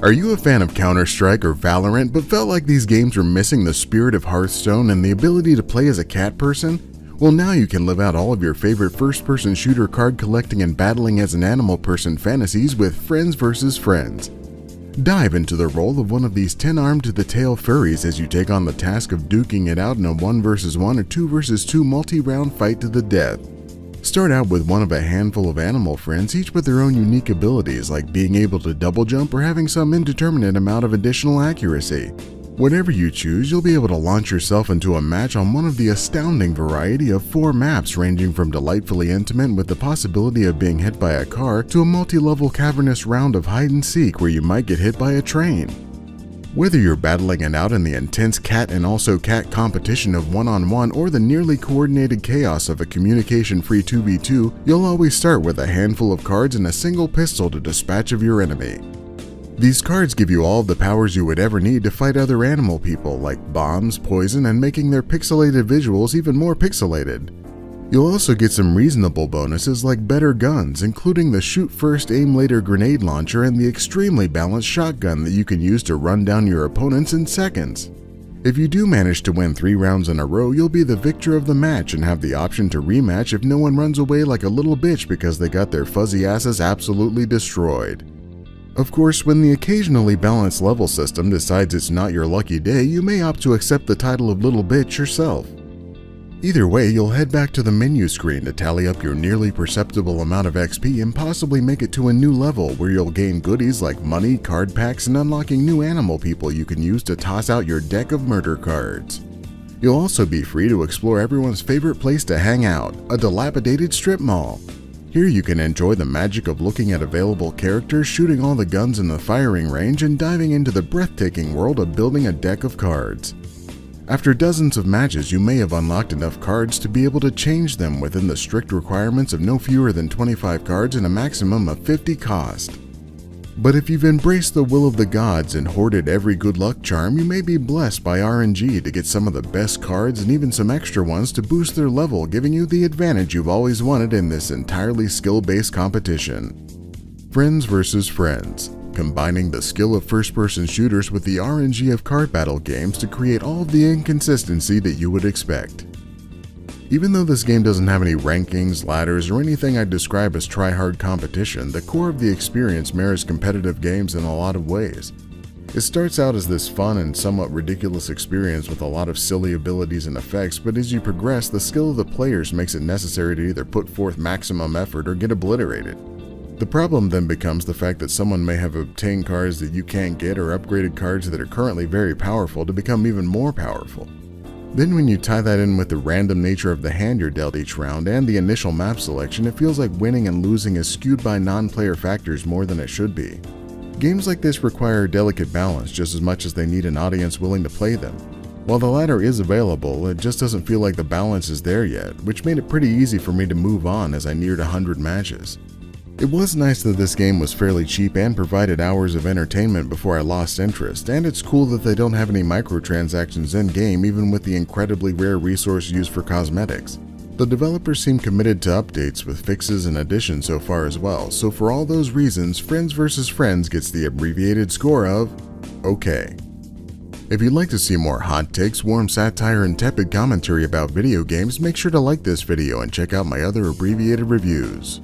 Are you a fan of Counter-Strike or Valorant but felt like these games were missing the spirit of Hearthstone and the ability to play as a cat person? Well, now you can live out all of your favorite first-person shooter card collecting and battling as an animal person fantasies with Friends vs. Friends. Dive into the role of one of these 10-armed-to-the-tail furries as you take on the task of duking it out in a 1 vs. 1 or 2 vs. 2 multi-round fight to the death. Start out with one of a handful of animal friends, each with their own unique abilities like being able to double jump or having some indeterminate amount of additional accuracy. Whatever you choose, you'll be able to launch yourself into a match on one of the astounding variety of 4 maps ranging from delightfully intimate with the possibility of being hit by a car to a multi-level cavernous round of hide and seek where you might get hit by a train. Whether you're battling it out in the intense cat and also cat competition of one-on-one or the nearly coordinated chaos of a communication-free 2v2, you'll always start with a handful of cards and a single pistol to dispatch of your enemy. These cards give you all of the powers you would ever need to fight other animal people, like bombs, poison, and making their pixelated visuals even more pixelated. You'll also get some reasonable bonuses like better guns, including the shoot first aim later grenade launcher and the extremely balanced shotgun that you can use to run down your opponents in seconds. If you do manage to win 3 rounds in a row, you'll be the victor of the match and have the option to rematch if no one runs away like a little bitch because they got their fuzzy asses absolutely destroyed. Of course, when the occasionally balanced level system decides it's not your lucky day, you may opt to accept the title of little bitch yourself. Either way, you'll head back to the menu screen to tally up your nearly perceptible amount of XP and possibly make it to a new level where you'll gain goodies like money, card packs, and unlocking new animal people you can use to toss out your deck of murder cards. You'll also be free to explore everyone's favorite place to hang out, a dilapidated strip mall. Here you can enjoy the magic of looking at available characters, shooting all the guns in the firing range, and diving into the breathtaking world of building a deck of cards. After dozens of matches, you may have unlocked enough cards to be able to change them within the strict requirements of no fewer than 25 cards and a maximum of 50 cost. But if you've embraced the will of the gods and hoarded every good luck charm, you may be blessed by RNG to get some of the best cards and even some extra ones to boost their level, giving you the advantage you've always wanted in this entirely skill-based competition. Friends vs. Friends. Combining the skill of first-person shooters with the RNG of card battle games to create all of the inconsistency that you would expect. Even though this game doesn't have any rankings, ladders, or anything I'd describe as try-hard competition, the core of the experience mirrors competitive games in a lot of ways. It starts out as this fun and somewhat ridiculous experience with a lot of silly abilities and effects, but as you progress, the skill of the players makes it necessary to either put forth maximum effort or get obliterated. The problem then becomes the fact that someone may have obtained cards that you can't get or upgraded cards that are currently very powerful to become even more powerful. Then when you tie that in with the random nature of the hand you're dealt each round and the initial map selection, it feels like winning and losing is skewed by non-player factors more than it should be. Games like this require a delicate balance just as much as they need an audience willing to play them. While the latter is available, it just doesn't feel like the balance is there yet, which made it pretty easy for me to move on as I neared 100 matches. It was nice that this game was fairly cheap and provided hours of entertainment before I lost interest, and it's cool that they don't have any microtransactions in-game even with the incredibly rare resource used for cosmetics. The developers seem committed to updates with fixes and additions so far as well, so for all those reasons, Friends vs. Friends gets the abbreviated score of OK. If you'd like to see more hot takes, warm satire, and tepid commentary about video games, make sure to like this video and check out my other abbreviated reviews.